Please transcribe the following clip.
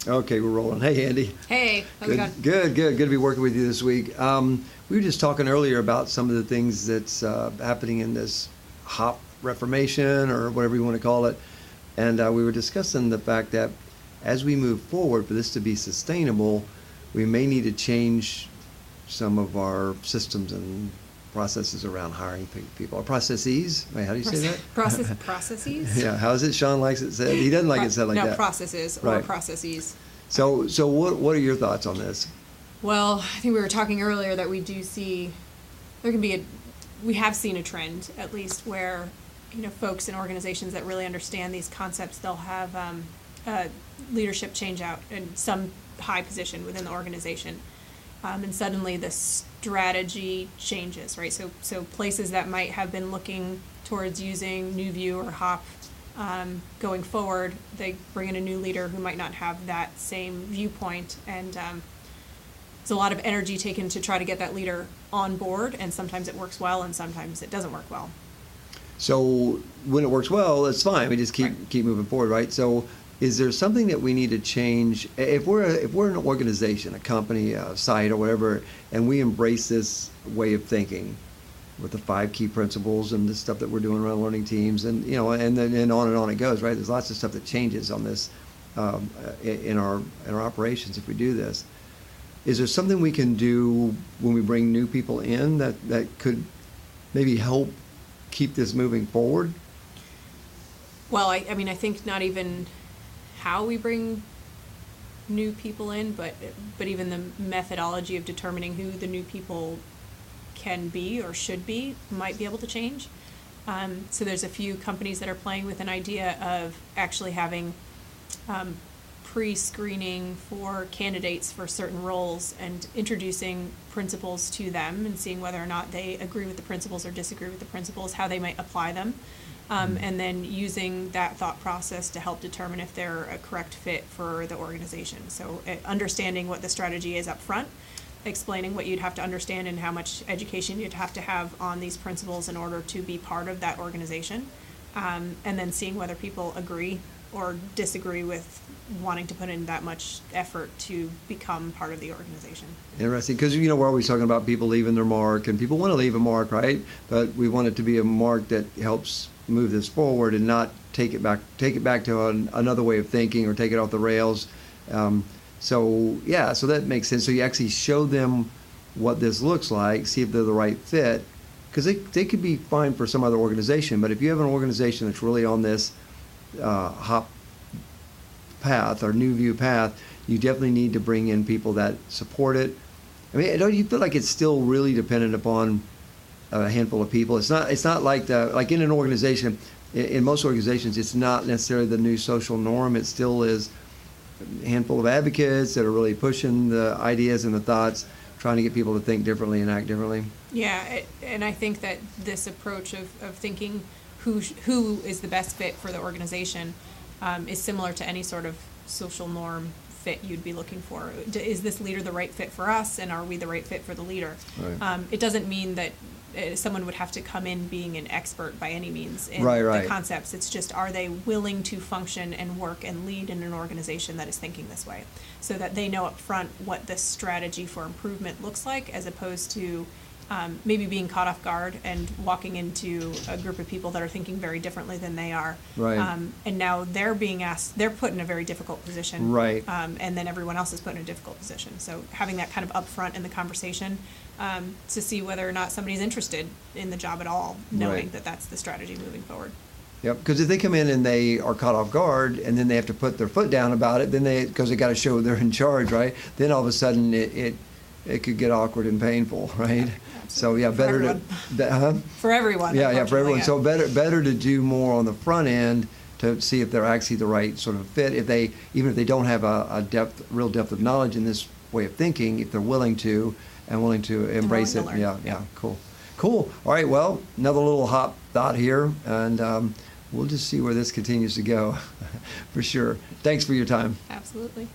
Okay, we're rolling. Hey, Andy. Hey, how's it going? Good to be working with you this week. We were just talking earlier about some of the things that's happening in this hop reformation, or whatever you want to call it. And we were discussing the fact that as we move forward, for this to be sustainable, we may need to change some of our systems and processes around hiring people. Or processes? Wait, how do you say that? Processes? Yeah, how is it Sean likes it said? He doesn't like it said like that. No, processes or processes. So what are your thoughts on this? Well, I think we were talking earlier that we do see, we have seen a trend, at least, where, folks in organizations that really understand these concepts, they'll have leadership change out in some high position within the organization. And suddenly the strategy changes, right? So places that might have been looking towards using New View or HOP going forward, they bring in a new leader who might not have that same viewpoint, and there's a lot of energy taken to try to get that leader on board, and sometimes it works well and sometimes it doesn't work well. So when it works well, it's fine. We just keep moving forward, right? So is there something that we need to change if we're an organization, a company, a site, or whatever, and we embrace this way of thinking with the 5 key principles and the stuff that we're doing around learning teams, and and then and on it goes, right? There's lots of stuff that changes on this in our operations if we do this. Is there something we can do when we bring new people in that could maybe help keep this moving forward? Well, I think not even how we bring new people in, but even the methodology of determining who the new people can be or should be might be able to change. So there's a few companies that are playing with an idea of actually having pre-screening for candidates for certain roles and introducing principles to them and seeing whether or not they agree with the principles or disagree with the principles, how they might apply them. And then using that thought process to help determine if they're a correct fit for the organization. So understanding what the strategy is up front, explaining what you'd have to understand and how much education you'd have to have on these principles in order to be part of that organization, and then seeing whether people agree or disagree with wanting to put in that much effort to become part of the organization. Interesting, because we're always talking about people leaving their mark, and people want to leave a mark, right? But we want it to be a mark that helps move this forward and not take it back to another way of thinking or take it off the rails. So that makes sense. So you actually show them what this looks like, see if they're the right fit, because they could be fine for some other organization, but if you have an organization that's really on this HOP path or New View path, you definitely need to bring in people that support it. I mean, don't you feel like it's still really dependent upon a handful of people? It's not like in an organization, in most organizations, it's not necessarily the new social norm. It still is a handful of advocates that are really pushing the ideas and the thoughts, trying to get people to think differently and act differently. Yeah, and I think that this approach of thinking who is the best fit for the organization is similar to any sort of social norm fit you'd be looking for. Is this leader the right fit for us, and are we the right fit for the leader? Right. It doesn't mean that someone would have to come in being an expert by any means in the concepts. It's just, are they willing to function and work and lead in an organization that is thinking this way, so that they know up front what the strategy for improvement looks like, as opposed to maybe being caught off guard and walking into a group of people that are thinking very differently than they are. Right. And now they're being asked, they're put in a very difficult position. Right. And then everyone else is put in a difficult position. So having that kind of upfront in the conversation to see whether or not somebody's interested in the job at all, knowing that that's the strategy moving forward. Yep, because if they come in and they are caught off guard and then they have to put their foot down about it, then because they got to show they're in charge, right? Then all of a sudden it could get awkward and painful, right? Yeah, so better for everyone. Yeah, for everyone. Yeah. So better to do more on the front end to see if they're actually the right sort of fit. Even if they don't have a real depth of knowledge in this way of thinking, if they're willing to embrace it. Yeah, cool. All right, well, another little hop thought here, and we'll just see where this continues to go, for sure. Thanks for your time. Absolutely.